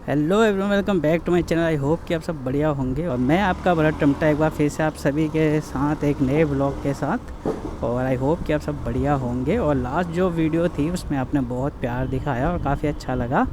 Hello everyone, welcome back to my channel. I hope कि आप सब बढ़िया होंगे और मैं आपका बड़ा टमटा एक बार फिर से आप सभी के साथ एक नए ब्लॉग के साथ। और आई होप कि आप सब बढ़िया होंगे। और लास्ट जो वीडियो थी उसमें आपने बहुत प्यार दिखाया और काफ़ी अच्छा लगा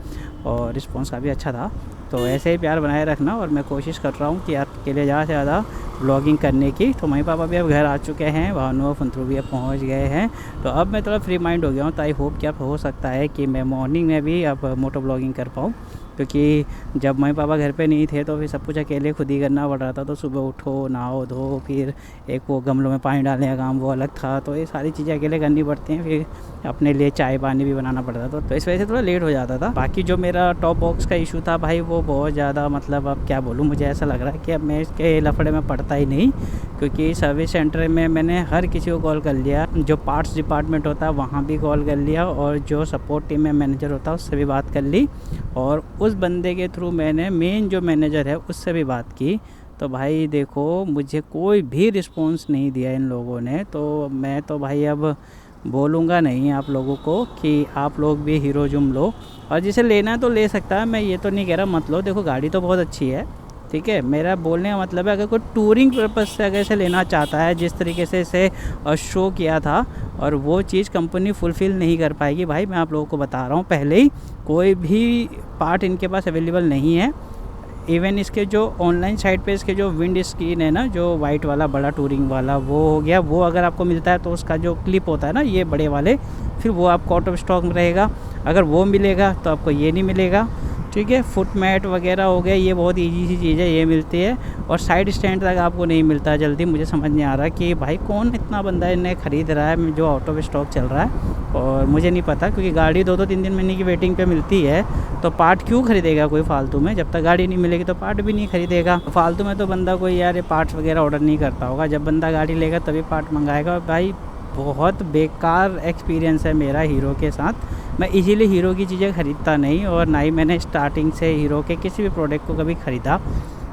और रिस्पांस काफ़ी अच्छा था। तो ऐसे ही प्यार बनाए रखना और मैं कोशिश कर रहा हूँ कि आपके लिए ज़्यादा से ज़्यादा ब्लॉगिंग करने की। तो मम्मी पापा भी अब घर आ चुके हैं, भानु और फंतरू भी अब पहुँच गए हैं। तो अब मैं थोड़ा फ्री माइंड हो गया हूँ। तो आई होप कि अब हो सकता है कि मैं मॉर्निंग में भी अब मोटो ब्लॉगिंग कर पाऊँ, क्योंकि जब मम्मी पापा घर पे नहीं थे तो फिर सब कुछ अकेले खुद ही करना पड़ रहा था। तो सुबह उठो, नहाओ धो, फिर एक वो गमलों में पानी डालने का काम वो अलग था। तो ये सारी चीज़ें अकेले करनी पड़ती हैं, फिर अपने लिए चाय पानी भी बनाना पड़ता था। तो इस वजह से थोड़ा लेट हो जाता था। बाकी जो मेरा टॉप बॉक्स का इशू था भाई, वो बहुत ज़्यादा मतलब अब क्या बोलूँ, मुझे ऐसा लग रहा है कि अब मैं इसके लफड़े में पड़ता ही नहीं। क्योंकि सर्विस सेंटर में मैंने हर किसी को कॉल कर लिया, जो पार्ट्स डिपार्टमेंट होता है वहाँ भी कॉल कर लिया, और जो सपोर्ट टीम में मैनेजर होता है उससे भी बात कर ली, और उस बंदे के थ्रू मैंने मेन जो मैनेजर है उससे भी बात की। तो भाई देखो, मुझे कोई भी रिस्पॉन्स नहीं दिया इन लोगों ने। तो मैं तो भाई अब बोलूँगा नहीं आप लोगों को कि आप लोग भी हीरो जुम लो, और जिसे लेना है तो ले सकता है। मैं ये तो नहीं कह रहा मत लो, देखो गाड़ी तो बहुत अच्छी है, ठीक है। मेरा बोलने का मतलब है अगर कोई टूरिंग पर्पज़ से अगर इसे लेना चाहता है, जिस तरीके से इसे शो किया था, और वो चीज़ कंपनी फुलफ़िल नहीं कर पाएगी भाई, मैं आप लोगों को बता रहा हूँ पहले ही। कोई भी पार्ट इनके पास अवेलेबल नहीं है। इवन इसके जो ऑनलाइन साइट पे इसके जो विंड स्क्रीन है ना, जो वाइट वाला बड़ा टूरिंग वाला, वो हो गया, वो अगर आपको मिलता है तो उसका जो क्लिप होता है ना ये बड़े वाले, फिर वो आपको आउट ऑफ स्टॉक में रहेगा। अगर वो मिलेगा तो आपको ये नहीं मिलेगा, ठीक है। फुट मैट वगैरह हो गया, ये बहुत ईजी सी चीज़ है, ये मिलती है। और साइड स्टैंड तक आपको नहीं मिलता जल्दी। मुझे समझ नहीं आ रहा कि भाई कौन इतना बंदा इन्हें ख़रीद रहा है जो आउट ऑफ स्टॉक चल रहा है। और मुझे नहीं पता, क्योंकि गाड़ी 2-3 महीने की वेटिंग पे मिलती है, तो पार्ट क्यों ख़रीदेगा कोई फालतू में। जब तक गाड़ी नहीं मिलेगी तो पार्ट भी नहीं ख़रीदेगा फालतू में। तो बंदा कोई यार पार्ट्स वगैरह ऑर्डर नहीं करता होगा, जब बंदा गाड़ी लेगा तभी पार्ट मंगाएगा। भाई बहुत बेकार एक्सपीरियंस है मेरा हीरो के साथ। मैं इजीली हीरो की चीज़ें ख़रीदता नहीं, और ना ही मैंने स्टार्टिंग से हीरो के किसी भी प्रोडक्ट को कभी ख़रीदा।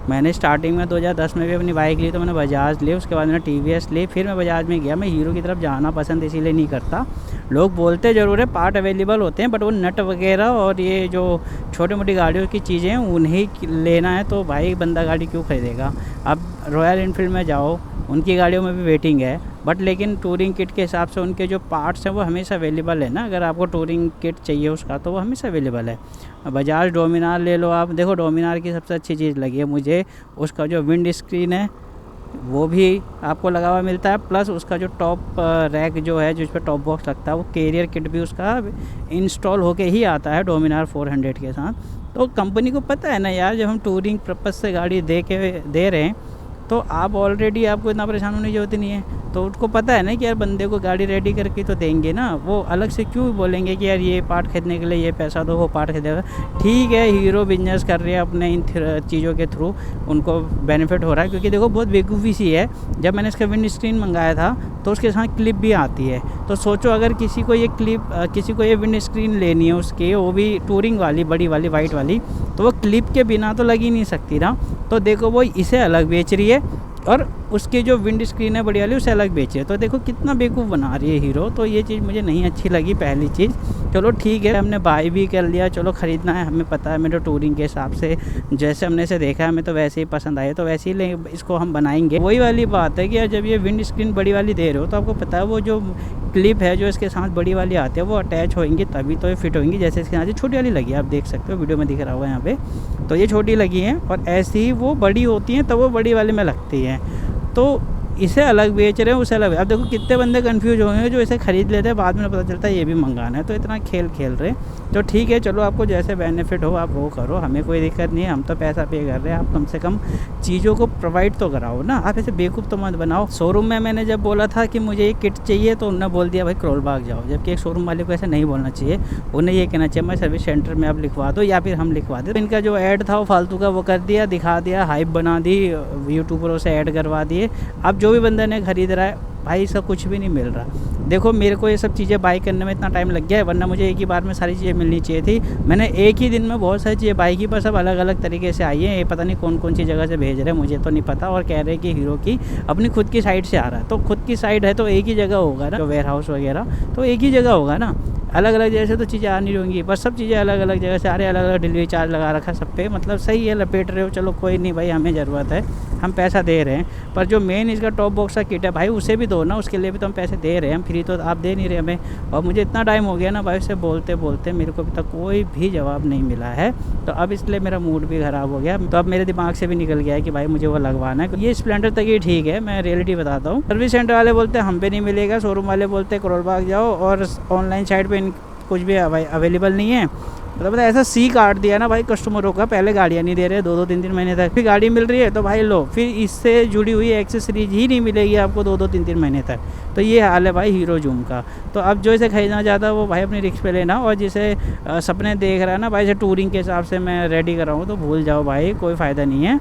मैंने स्टार्टिंग में 2010 में भी अपनी बाइक ली तो मैंने बजाज ली, उसके बाद मैंने टीवीएस ली, फिर मैं बजाज में गया। मैं हीरो की तरफ जाना पसंद इसीलिए नहीं करता। लोग बोलते ज़रूर है पार्ट अवेलेबल होते हैं, बट वो नट वगैरह और ये जो छोटी मोटी गाड़ियों की चीज़ें हैं उन्हें लेना है, तो भाई बंदा गाड़ी क्यों ख़रीदेगा। अब रॉयल इनफील्ड में जाओ, उनकी गाड़ियों में भी वेटिंग है, बट लेकिन टूरिंग किट के हिसाब से उनके जो पार्ट्स हैं वो हमेशा अवेलेबल है ना। अगर आपको टूरिंग किट चाहिए उसका तो वो हमेशा अवेलेबल है। बजाज डोमिनार ले लो आप, देखो डोमिनार की सबसे अच्छी चीज़ लगी है मुझे, उसका जो विंड स्क्रीन है वो भी आपको लगा हुआ मिलता है, प्लस उसका जो टॉप रैक जो है जिस पर टॉप बॉक्स लगता है, वो कैरियर किट भी उसका इंस्टॉल होके ही आता है डोमिनार 400 के साथ। तो कंपनी को पता है ना यार, जब हम टूरिंग पर्पज़ से गाड़ी दे रहे हैं तो आप ऑलरेडी आपको इतना परेशान होने की ज़रूरत नहीं है। तो उनको पता है ना कि यार बंदे को गाड़ी रेडी करके तो देंगे ना, वो अलग से क्यों बोलेंगे कि यार ये पार्ट खरीदने के लिए ये पैसा दो, वो पार्ट खरीदेगा। ठीक है, हीरो बिजनेस कर रहे हैं अपने इन चीज़ों के थ्रू, उनको बेनिफिट हो रहा है। क्योंकि देखो बहुत बेवकूफ़ी सी है, जब मैंने इसका विंड स्क्रीन मंगाया था तो उसके साथ क्लिप भी आती है। तो सोचो अगर किसी को ये विंड स्क्रीन लेनी है उसकी, वो भी टूरिंग वाली बड़ी वाली वाइट वाली, तो वो क्लिप के बिना तो लग ही नहीं सकती ना। तो देखो वो इसे अलग बेच रही है और उसकी जो विंड स्क्रीन है बड़ी वाली उसे अलग बेचे, तो देखो कितना बेवकूफ़ बना रही है हीरो। तो ये चीज़ मुझे नहीं अच्छी लगी पहली चीज़। चलो ठीक है, हमने बाय भी कर लिया, चलो ख़रीदना है, हमें पता है मेरे टूरिंग के हिसाब से जैसे हमने इसे देखा है हमें तो वैसे ही पसंद आए, तो वैसे ही इसको हम बनाएंगे। वही वाली बात है कि यार जब ये विंड स्क्रीन बड़ी वाली दे रहे हो तो आपको पता है वो जो क्लिप है जो इसके साथ बड़ी वाली आती है वो अटैच होएंगी तभी तो ये फिट होंगी। जैसे इसके साथ छोटी वाली लगी है, आप देख सकते हो वीडियो में दिख रहा हुआ है यहाँ पे, तो ये छोटी लगी हैं, और ऐसी ही वो बड़ी होती हैं तो वो बड़ी वाले में लगती हैं। तो इसे अलग बेच रहे हैं, उसे अलग। अब देखो कितने बंदे कंफ्यूज होंगे जो इसे ख़रीद लेते हैं, बाद में पता चलता है ये भी मंगाना है। तो इतना खेल रहे हैं। तो ठीक है, चलो आपको जैसे बेनिफिट हो आप वो करो, हमें कोई दिक्कत नहीं है, हम तो पैसा पे कर रहे हैं। आप कम से कम चीज़ों को प्रोवाइड तो कराओ ना, आप ऐसे बेवकूफ़ तो मत बनाओ। शोरूम में मैंने जब बोला था कि मुझे ये किट चाहिए तो उन्होंने बोल दिया भाई करोल बाग जाओ, जबकि एक शोरूम वाले को ऐसा नहीं बोलना चाहिए। उन्हें ये कहना चाहिए मैं सर्विस सेंटर में आप लिखवा दो या फिर हम लिखवा दें। तो इनका जो ऐड था वो फालतू का वो कर दिया, दिखा दिया, हाइप बना दी, यूट्यूबरों से ऐड करवा दिए। अब जो भी बंदे ने खरीद रहा है भाई इसका कुछ भी नहीं मिल रहा। देखो मेरे को ये सब चीज़ें बाई करने में इतना टाइम लग गया है, वरना मुझे एक ही बार में सारी चीज़ें मिलनी चाहिए थी। मैंने एक ही दिन में बहुत सारी चीज़ें बाई की, पर सब अलग अलग तरीके से आई हैं। ये पता नहीं कौन कौन सी जगह से भेज रहे हैं, मुझे तो नहीं पता। और कह रहे हैं कि हीरो की अपनी खुद की साइट से आ रहा है, तो खुद की साइट है तो एक ही जगह होगा ना, वेयर हाउस वगैरह तो एक ही जगह होगा ना। अलग अलग जगह से तो चीज़ें आ नहीं होंगी, बस सब चीज़ें अलग अलग जगह से आ रही है, अलग अलग डिलीवरी चार्ज लगा रखा सब पे। मतलब सही है, लपेट रहे हो, चलो कोई नहीं भाई, हमें ज़रूरत है, हम पैसा दे रहे हैं। पर जो मेन इसका टॉप बॉक्स का किट है भाई, उसे भी दो ना, उसके लिए भी तो हम पैसे दे रहे हैं, हम फ्री तो आप दे नहीं रहे हमें। और मुझे इतना टाइम हो गया ना भाई उससे बोलते बोलते, मेरे को अभी तक कोई भी जवाब नहीं मिला है। तो अब इसलिए मेरा मूड भी ख़राब हो गया। तो अब मेरे दिमाग से भी निकल गया है कि भाई मुझे वो लगवाना है। ये स्प्लेंडर तक ही ठीक है, मैं रियलिटी बताता हूँ। सर्विस सेंटर वाले बोलते हैं हम पे नहीं मिलेगा, शोरूम वाले बोलते हैं करोल बाग जाओ, और ऑनलाइन साइट पर कुछ भी अवेलेबल नहीं है। मतलब ऐसा सी काट दिया ना भाई कस्टमरों का। पहले गाड़ियाँ नहीं दे रहे 2-2 3-3 महीने तक, फिर गाड़ी मिल रही है तो भाई लो, फिर इससे जुड़ी हुई एक्सेसरीज ही नहीं मिलेगी आपको 2-2 3-3 महीने तक। तो ये हाल है भाई हीरो जूम का। तो अब जो इसे खरीदना चाहता है वो भाई अपनी रिस्क पे लेना, और जिसे सपने देख रहा है ना भाई, जैसे टूरिंग के हिसाब से मैं रेडी कर रहा हूँ, तो भूल जाओ भाई, कोई फ़ायदा नहीं है।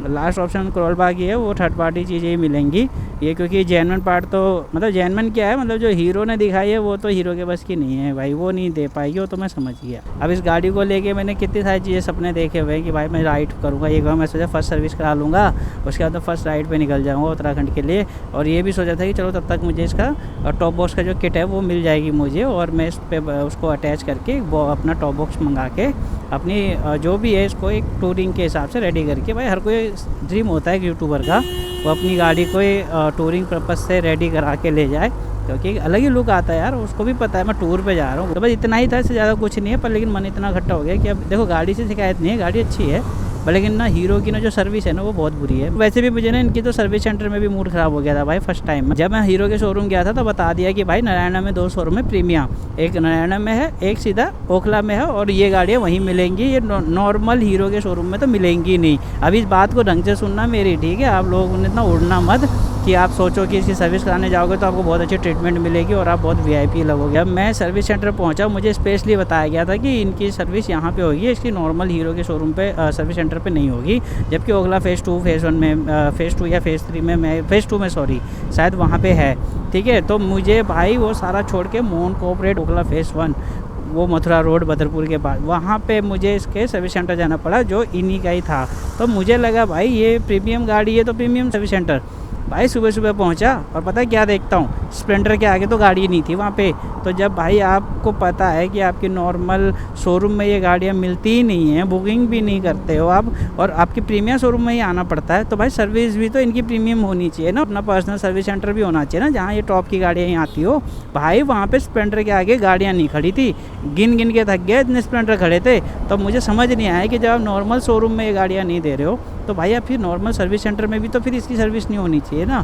लास्ट ऑप्शन करोल बाग ही है, वो थर्ड पार्टी चीज़ें ही मिलेंगी ये, क्योंकि जेन्युइन पार्ट तो मतलब जेन्युइन क्या है, मतलब जो हीरो ने दिखाई है वो तो हीरो के बस की नहीं है भाई, वो नहीं दे पाएगी, वो तो मैं समझ गया। अब इस गाड़ी को लेके मैंने कितनी सारी चीज़ें सपने देखे हुए हैं कि भाई मैं राइड करूँगा, एक बार मैं सोचा फर्स्ट सर्विस करा लूँगा, उसके बाद तो फर्स्ट राइड पर निकल जाऊँगा उत्तराखंड के लिए। और ये भी सोचा था कि चलो तब तक मुझे इसका टॉप बॉक्स का जो किट है वो मिल जाएगी मुझे, और मैं इस पर उसको अटैच करके वो अपना टॉप बॉक्स मंगा के अपनी जो भी है इसको एक टूरिंग के हिसाब से रेडी करके, भाई हर कोई ड्रीम होता है एक यूट्यूबर का, वो अपनी गाड़ी को टूरिंग पर्पज़ से रेडी करा के ले जाए, क्योंकि अलग ही लुक आता है यार। उसको भी पता है मैं टूर पे जा रहा हूँ, तो बस इतना ही था, इससे ज़्यादा कुछ नहीं है। पर लेकिन मन इतना इकट्ठा हो गया कि अब देखो गाड़ी से शिकायत नहीं है, गाड़ी अच्छी है, पर लेकिन ना हीरो की ना जो सर्विस है ना वो बहुत बुरी है। वैसे भी मुझे ना इनकी तो सर्विस सेंटर में भी मूड ख़राब हो गया था भाई फर्स्ट टाइम में। जब मैं हीरो के शोरूम गया था तो बता दिया कि भाई नारायणा में 2 शोरूम है प्रीमियम, एक नारायणा में है, एक सीधा ओखला में है, और ये गाड़ियाँ वहीं मिलेंगी, ये नॉर्मल हीरो के शोरूम में तो मिलेंगी नहीं। अभी इस बात को ढंग से सुनना मेरी, ठीक है? आप लोगों ने इतना उड़ना मत कि आप सोचो कि इसकी सर्विस कराने जाओगे तो आपको बहुत अच्छी ट्रीटमेंट मिलेगी और आप बहुत वीआईपी लगोगे। जब मैं सर्विस सेंटर पहुंचा, मुझे स्पेशली बताया गया था कि इनकी सर्विस यहाँ पे होगी, इसकी नॉर्मल हीरो के शोरूम पे सर्विस सेंटर पे नहीं होगी। जबकि ओखला फ़ेज़ 2 फ़ेज़ 1 में फ़ेज़ 2 या फ़ेज़ 3 में, मैं फ़ेज़ 2 में सॉरी शायद वहाँ पे है, ठीक है? तो मुझे भाई वो सारा छोड़ के मोहन कोऑपरेट ओखला फ़ेज़ 1, वो मथुरा रोड बदरपुर के पास, वहाँ पे मुझे इसके सर्विस सेंटर जाना पड़ा जो इन्हीं का ही था। तो मुझे लगा भाई ये प्रीमियम गाड़ी है तो प्रीमियम सर्विस सेंटर। भाई सुबह सुबह पहुंचा और पता है क्या देखता हूँ, स्प्लेंडर के आगे तो गाड़ी नहीं थी वहाँ पे। तो जब भाई आपको पता है कि आपकी नॉर्मल शोरूम में ये गाड़ियाँ मिलती ही नहीं हैं, बुकिंग भी नहीं करते हो आप, और आपकी प्रीमियम शोरूम में ही आना पड़ता है, तो भाई सर्विस भी तो इनकी प्रीमियम होनी चाहिए ना, अपना पर्सनल सर्विस सेंटर भी होना चाहिए ना, जहाँ ये टॉप की गाड़ियाँ ही आती हो। भाई वहाँ पर स्प्लेंडर के आगे गाड़ियाँ नहीं खड़ी थी, गिन गिन के थक गया इतने स्प्लेंडर खड़े थे। तो मुझे समझ नहीं आया कि जब आप नॉर्मल शोरूम में ये गाड़ियाँ नहीं दे रहे हो तो भाई आप फिर नॉर्मल सर्विस सेंटर में भी तो फिर इसकी सर्विस नहीं होनी चाहिए ना।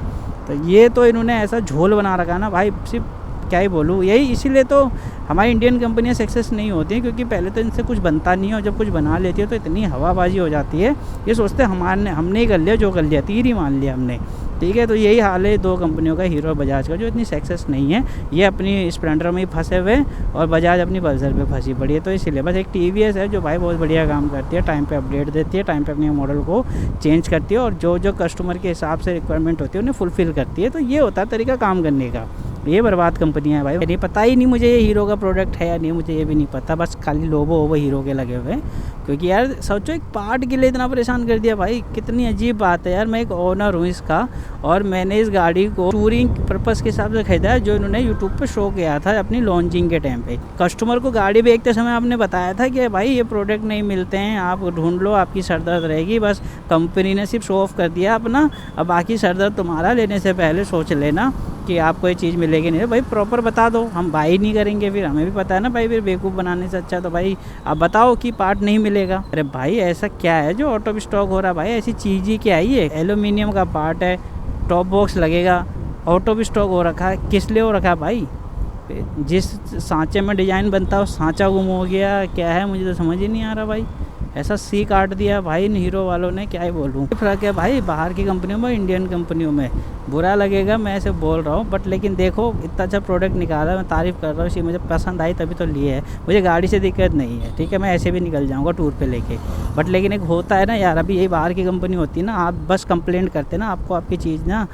तो ये तो इन्होंने ऐसा झोल बना रखा ना भाई, सिर्फ क्या ही बोलूँ। यही इसीलिए तो हमारी इंडियन कंपनियां सक्सेस नहीं होती हैं, क्योंकि पहले तो इनसे कुछ बनता नहीं है, और जब कुछ बना लेती है तो इतनी हवाबाजी हो जाती है, ये सोचते हैं हमने ही कर लिया, जो कर लिया तीर ही मान लिया हमने, ठीक है? तो यही हाल है 2 कंपनियों का, हीरो और बजाज का, जो इतनी सक्सेस नहीं है। ये अपनी स्प्लेंडर में ही फंसे हुए और बजाज अपनी पल्सर पे फंसी पड़ी है। तो इसीलिए बस एक टीवीएस है जो भाई बहुत बढ़िया काम करती है, टाइम पे अपडेट देती है, टाइम पे अपने मॉडल को चेंज करती है, और जो जो कस्टमर के हिसाब से रिक्वायरमेंट होती है उन्हें फुलफ़िल करती है। तो ये होता है तरीका काम करने का। ये बर्बाद कंपनियाँ है भाई, नहीं पता ही नहीं मुझे ये हीरो का प्रोडक्ट है या नहीं, मुझे ये भी नहीं पता, बस खाली लोगो वो हीरो के लगे हुए हैं। क्योंकि यार सोचो एक पार्ट के लिए इतना परेशान कर दिया भाई, कितनी अजीब बात है यार। मैं एक ओनर हूँ इसका, और मैंने इस गाड़ी को टूरिंग पर्पज़ के हिसाब से खरीदा है, जो इन्होंने यूट्यूब पे शो किया था अपनी लॉन्चिंग के टाइम पे। कस्टमर को गाड़ी बेचते समय आपने बताया था कि भाई ये प्रोडक्ट नहीं मिलते हैं, आप ढूंढ लो, आपकी सरदर्द रहेगी। बस कंपनी ने सिर्फ शो ऑफ कर दिया अपना, अब बाकी सरदर्द तुम्हारा, लेने से पहले सोच लेना कि आपको ये चीज़ मिलेगी नहीं। भाई प्रॉपर बता दो, हम बाई नहीं करेंगे, फिर हमें भी पता है ना भाई, फिर बेवकूफ़ बनाने से अच्छा तो भाई आप बताओ कि पार्ट नहीं मिलेगा। अरे भाई ऐसा क्या है जो आउट ऑफ स्टॉक हो रहा है भाई, ऐसी चीज़ ही क्या है ये? एल्यूमिनियम का पार्ट है, टॉप बॉक्स लगेगा, आउट ऑफ स्टॉक हो रखा है, किस लिए हो रखा है भाई? जिस सांचे में डिज़ाइन बनता है उस सांचा गुम हो गया, क्या है मुझे तो समझ ही नहीं आ रहा भाई। ऐसा सी काट दिया भाई इन हीरो वालों ने, क्या ही बोलूँ। फ़र्क है भाई बाहर की कंपनियों में, इंडियन कंपनियों में। बुरा लगेगा मैं ऐसे बोल रहा हूँ, बट लेकिन देखो इतना अच्छा प्रोडक्ट निकाला, मैं तारीफ़ कर रहा हूँ, इसी मुझे पसंद आई तभी तो लिए है। मुझे गाड़ी से दिक्कत नहीं है, ठीक है, मैं ऐसे भी निकल जाऊँगा टूर पे लेके। बट लेकिन एक होता है ना यार, अभी यही बाहर की कंपनी होती है ना, आप बस कंप्लेंट करते ना, आपको आपकी चीज़ ना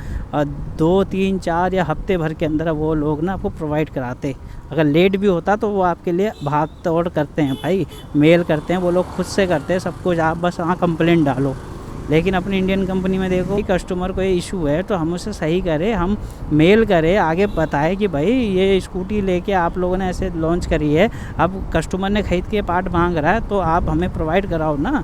2 3 4 या हफ्ते भर के अंदर वो लोग ना आपको प्रोवाइड कराते। अगर लेट भी होता तो वो आपके लिए भाग तोड़ करते हैं भाई, मेल करते हैं, वो लोग खुद से करते हैं सब कुछ, आप बस वहाँ कंप्लेंट डालो। लेकिन अपनी इंडियन कंपनी में देखो, कस्टमर को ये इशू है तो हम उसे सही करें, हम मेल करें, आगे बताएं कि भाई ये स्कूटी लेके आप लोगों ने ऐसे लॉन्च करी है, अब कस्टमर ने ख़रीद के पार्ट मांग रहा है तो आप हमें प्रोवाइड कराओ ना।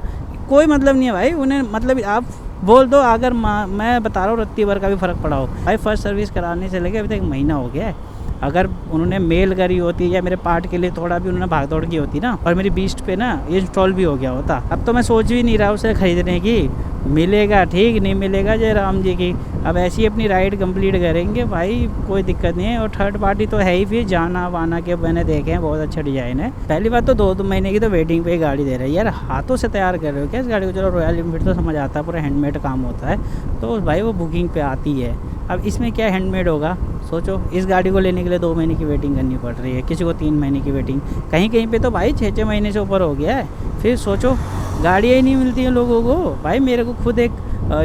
कोई मतलब नहीं है भाई उन्हें, मतलब आप बोल दो। अगर मैं बता रहा हूँ रत्ती भर का भी फ़र्क पड़ा हो भाई, फर्स्ट सर्विस कराने से लेके अभी तक 1 महीना हो गया है। अगर उन्होंने मेल करी होती या मेरे पार्ट के लिए थोड़ा भी उन्होंने भाग दौड़ की होती ना, और मेरी बीस्ट पे ना ये इंस्टॉल भी हो गया होता, अब तो मैं सोच भी नहीं रहा उसे ख़रीदने की। मिलेगा ठीक, नहीं मिलेगा जय राम जी की। अब ऐसी ही अपनी राइड कंप्लीट करेंगे भाई, कोई दिक्कत नहीं है। और थर्ड पार्टी तो है ही, फिर जाना वाना के मैंने देखे हैं, बहुत अच्छा डिज़ाइन है। पहली बात तो 2 महीने की तो वेटिंग पे ही गाड़ी दे रही है यार, हाथों से तैयार कर रहे हो क्या इस गाड़ी को? चलो रॉयल एनफील्ड तो समझ आता है, पूरा हैंडमेड काम होता है, तो भाई वो बुकिंग पे आती है। अब इसमें क्या हैंडमेड होगा सोचो, इस गाड़ी को लेने के लिए 2 महीने की वेटिंग करनी पड़ रही है, किसी को 3 महीने की वेटिंग, कहीं कहीं पे तो भाई 6 महीने से ऊपर हो गया है। फिर सोचो गाड़ियाँ ही नहीं मिलती हैं लोगों को भाई। मेरे को खुद एक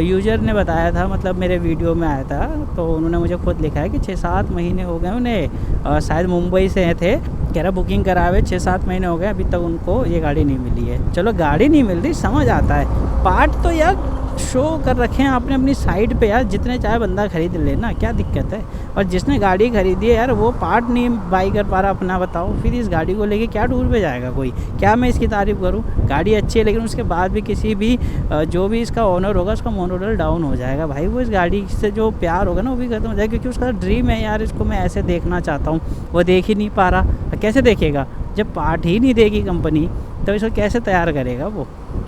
यूज़र ने बताया था, मतलब मेरे वीडियो में आया था, तो उन्होंने मुझे खुद लिखा है कि 6-7 महीने हो गए उन्हें, शायद मुंबई से थे, कह रहा बुकिंग कराए 6-7 महीने हो गए, अभी तक उनको ये गाड़ी नहीं मिली है। चलो गाड़ी नहीं मिल रही समझ आता है, पार्ट तो यार शो कर रखे हैं आपने अपनी साइट पे यार, जितने चाहे बंदा खरीद लेना, क्या दिक्कत है? और जिसने गाड़ी खरीदी है यार वो पार्ट नहीं बाई कर पा रहा अपना, बताओ फिर इस गाड़ी को लेके क्या टूर पे जाएगा कोई? क्या मैं इसकी तारीफ़ करूं? गाड़ी अच्छी है लेकिन उसके बाद भी किसी भी जो भी इसका ओनर होगा उसका मोरल डाउन हो जाएगा भाई। वो इस गाड़ी से जो प्यार होगा ना वो भी खत्म हो जाएगा, क्योंकि उसका ड्रीम है यार इसको मैं ऐसे देखना चाहता हूँ, वो देख ही नहीं पा रहा। कैसे देखेगा जब पार्ट ही नहीं देगी कंपनी, तो इसको कैसे तैयार करेगा वो?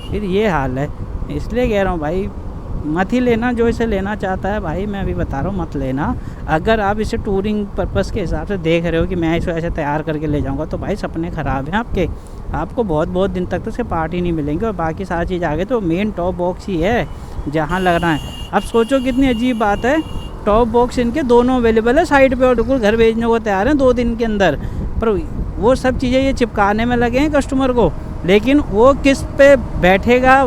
फिर ये हाल है, इसलिए कह रहा हूँ भाई मत ही लेना। जो इसे लेना चाहता है भाई, मैं अभी बता रहा हूँ मत लेना। अगर आप इसे टूरिंग पर्पज़ के हिसाब से देख रहे हो कि मैं इसे ऐसे तैयार करके ले जाऊँगा, तो भाई सपने ख़राब हैं आपके। आपको बहुत बहुत दिन तक तो इसके पार्ट ही नहीं मिलेंगे, और बाकी सारी चीज़ आगे तो मेन टॉप बॉक्स ही है जहाँ लगना है। अब सोचो कितनी अजीब बात है, टॉप बॉक्स इनके दोनों अवेलेबल है साइड पर, और बिल्कुल घर भेजने को तैयार हैं 2 दिन के अंदर। पर वो सब चीज़ें ये चिपकाने में लगे हैं कस्टमर को, लेकिन वो किस पे बैठेगा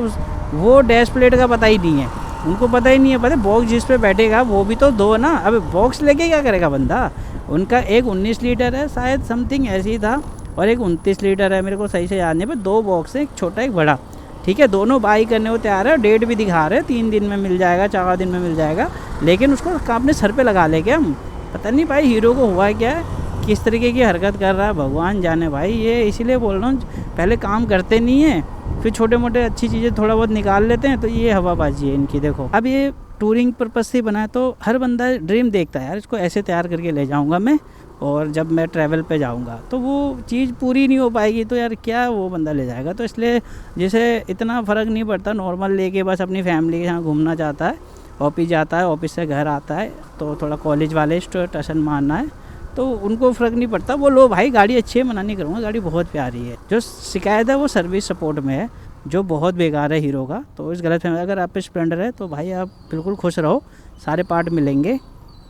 वो डैश प्लेट का पता ही नहीं है उनको, पता ही नहीं है। पता बॉक्स जिस पे बैठेगा वो भी तो 2 ना, अब बॉक्स लेके क्या करेगा बंदा? उनका एक 19 लीटर है शायद, समथिंग ऐसे ही था, और एक 29 लीटर है, मेरे को सही से याद नहीं, पर 2 बॉक्स है, एक छोटा एक बड़ा, ठीक है। दोनों बाई करने को तैयार है, डेट भी दिखा रहे हैं 3 दिन में मिल जाएगा, 4 दिन में मिल जाएगा, लेकिन उसको अपने सर पे लगा ले क्या हम? पता नहीं भाई हीरो को हुआ क्या है, किस तरीके की हरकत कर रहा है भगवान जाने भाई। ये इसीलिए बोल रहा हूँ, पहले काम करते नहीं है, फिर छोटे मोटे अच्छी चीज़ें थोड़ा बहुत निकाल लेते हैं, तो ये हवाबाजी है इनकी। देखो अब ये टूरिंग पर्पज़ से बना है, तो हर बंदा ड्रीम देखता है यार इसको ऐसे तैयार करके ले जाऊंगा मैं, और जब मैं ट्रैवल पे जाऊंगा तो वो चीज़ पूरी नहीं हो पाएगी, तो यार क्या वो बंदा ले जाएगा? तो इसलिए जिसे इतना फ़र्क नहीं पड़ता, नॉर्मल लेके बस अपनी फैमिली के साथ घूमना चाहता है, ऑफिस जाता है, ऑफिस से घर आता है, तो थोड़ा कॉलेज वाले स्टेशन मारना है, तो उनको फ़र्क नहीं पड़ता, वो लो भाई गाड़ी अच्छी है, मना नहीं करूँगा, गाड़ी बहुत प्यारी है। जो शिकायत है वो सर्विस सपोर्ट में है, जो बहुत बेकार है हीरो का। तो इस गलत फहमी, अगर आप पे स्प्लेंडर है तो भाई आप बिल्कुल खुश रहो, सारे पार्ट मिलेंगे।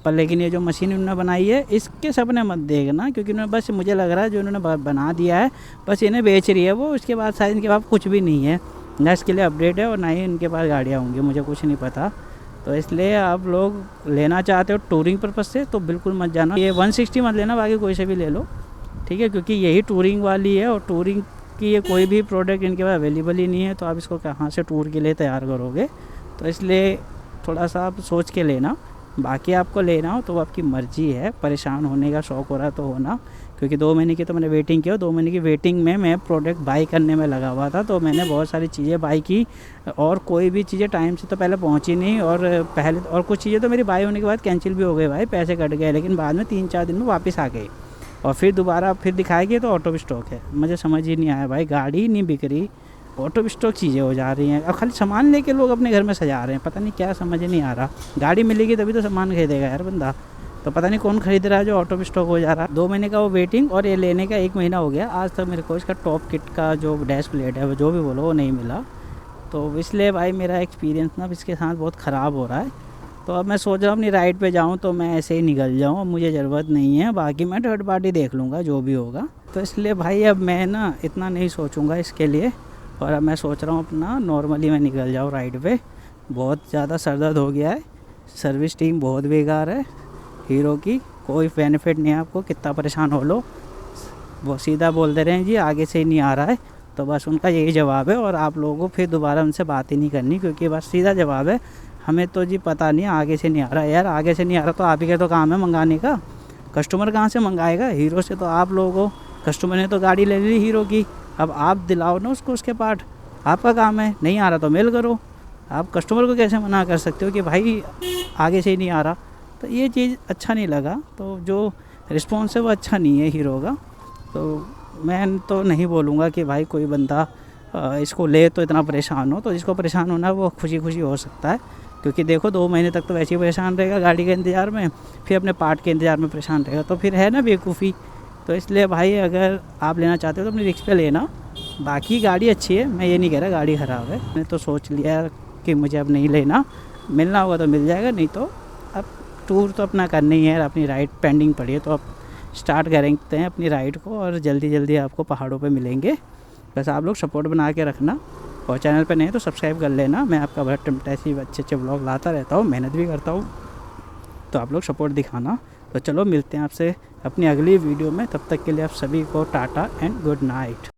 पर लेकिन ये जो मशीन उन्होंने बनाई है इसके सपने मत देखना, क्योंकि उन्होंने बस मुझे लग रहा है जो उन्होंने बना दिया है बस इन्हें बेच रही है वो, उसके बाद शायद इनके पास कुछ भी नहीं है, ना इसके लिए अपडेट है और ना ही इनके पास गाड़ियाँ होंगी, मुझे कुछ नहीं पता। तो इसलिए आप लोग लेना चाहते हो टूरिंग पर्पज़ से तो बिल्कुल मत जाना, ये 160 मत लेना, बाकी कोई से भी ले लो, ठीक है, क्योंकि यही टूरिंग वाली है, और टूरिंग की ये कोई भी प्रोडक्ट इनके पास अवेलेबल ही नहीं है, तो आप इसको कहाँ से टूर के लिए तैयार करोगे? तो इसलिए थोड़ा सा आप सोच के लेना। बाकी आपको लेना हो तो आपकी मर्ज़ी है, परेशान होने का शौक़ हो रहा तो होना, क्योंकि 2 महीने की तो मैंने वेटिंग की, 2 महीने की वेटिंग में मैं प्रोडक्ट बाई करने में लगा हुआ था, तो मैंने बहुत सारी चीज़ें बाई की, और कोई भी चीज़ें टाइम से तो पहले पहुंची नहीं, और पहले और कुछ चीज़ें तो मेरी बाई होने के बाद कैंसिल भी हो गई भाई, पैसे कट गए, लेकिन बाद में 3-4 दिन में वापस आ गए, और फिर दोबारा फिर दिखाएगी तो ऑटो स्टॉक है। मुझे समझ ही नहीं आया भाई, गाड़ी नहीं बिक रही, ऑटो स्टॉक चीज़ें हो जा रही हैं, और खाली सामान लेके लोग अपने घर में सजा रहे हैं, पता नहीं क्या, समझ नहीं आ रहा। गाड़ी मिलेगी तभी तो सामान खरीदेगा यार बंदा, तो पता नहीं कौन खरीद रहा है जो ऑटो स्टॉक हो जा रहा है। 2 महीने का वो वेटिंग, और ये लेने का 1 महीना हो गया, आज तक मेरे को इसका टॉप किट का जो डैश प्लेट है वो जो भी बोलो वो नहीं मिला। तो इसलिए भाई मेरा एक्सपीरियंस ना इसके साथ बहुत ख़राब हो रहा है, तो अब मैं सोच रहा हूँ अपनी राइड पे जाऊँ तो मैं ऐसे ही निकल जाऊँ, अब मुझे ज़रूरत नहीं है, बाकी मैं थर्ड पार्टी देख लूँगा जो भी होगा। तो इसलिए भाई अब मैं ना इतना नहीं सोचूँगा इसके लिए, और अब मैं सोच रहा हूँ अपना नॉर्मली मैं निकल जाऊँ राइड पे। बहुत ज़्यादा सर दर्द हो गया है, सर्विस टीम बहुत बेकार है हीरो की, कोई बेनिफिट नहीं है आपको, कितना परेशान हो लो वो सीधा बोल दे रहे हैं जी आगे से ही नहीं आ रहा है, तो बस उनका यही जवाब है। और आप लोगों को फिर दोबारा उनसे बात ही नहीं करनी, क्योंकि बस सीधा जवाब है हमें तो जी पता नहीं आगे से नहीं आ रहा। यार आगे से नहीं आ रहा तो आप ही का तो काम है मंगाने का, कस्टमर कहाँ से मंगाएगा, हीरो से तो आप लोगों को, कस्टमर ने तो गाड़ी ले ली हीरो की, अब आप दिलाओ ना उसको उसके पार्ट, आपका काम है, नहीं आ रहा तो मेल करो। आप कस्टमर को कैसे मना कर सकते हो कि भाई आगे से ही नहीं आ रहा। तो ये चीज़ अच्छा नहीं लगा, तो जो रिस्पॉन्स है वो अच्छा नहीं है हीरो का। तो मैं तो नहीं बोलूँगा कि भाई कोई बंदा इसको ले तो इतना परेशान हो, तो जिसको परेशान होना है वो खुशी खुशी हो सकता है, क्योंकि देखो 2 महीने तक तो वैसे ही परेशान रहेगा गाड़ी के इंतज़ार में, फिर अपने पार्ट के इंतज़ार में परेशान रहेगा, तो फिर है ना बेवकूफ़ी। तो इसलिए भाई अगर आप लेना चाहते हो तो अपनी रिस्क पे लेना। बाकी गाड़ी अच्छी है, मैं ये नहीं कह रहा गाड़ी ख़राब है, मैंने तो सोच लिया कि मुझे अब नहीं लेना, मिलना होगा तो मिल जाएगा, नहीं तो अब टूर तो अपना करना ही है, अपनी राइड पेंडिंग पड़ी है, तो अब स्टार्ट करेंगे हैं अपनी राइड को, और जल्दी जल्दी आपको पहाड़ों पे मिलेंगे। बस आप लोग सपोर्ट बना के रखना, और चैनल पे नहीं तो सब्सक्राइब कर लेना। मैं आपका बड़ा ऐसे अच्छे अच्छे व्लॉग लाता रहता हूँ, मेहनत भी करता हूँ, तो आप लोग सपोर्ट दिखाना। तो चलो मिलते हैं आपसे अपनी अगली वीडियो में, तब तक के लिए आप सभी को टाटा एंड गुड नाइट।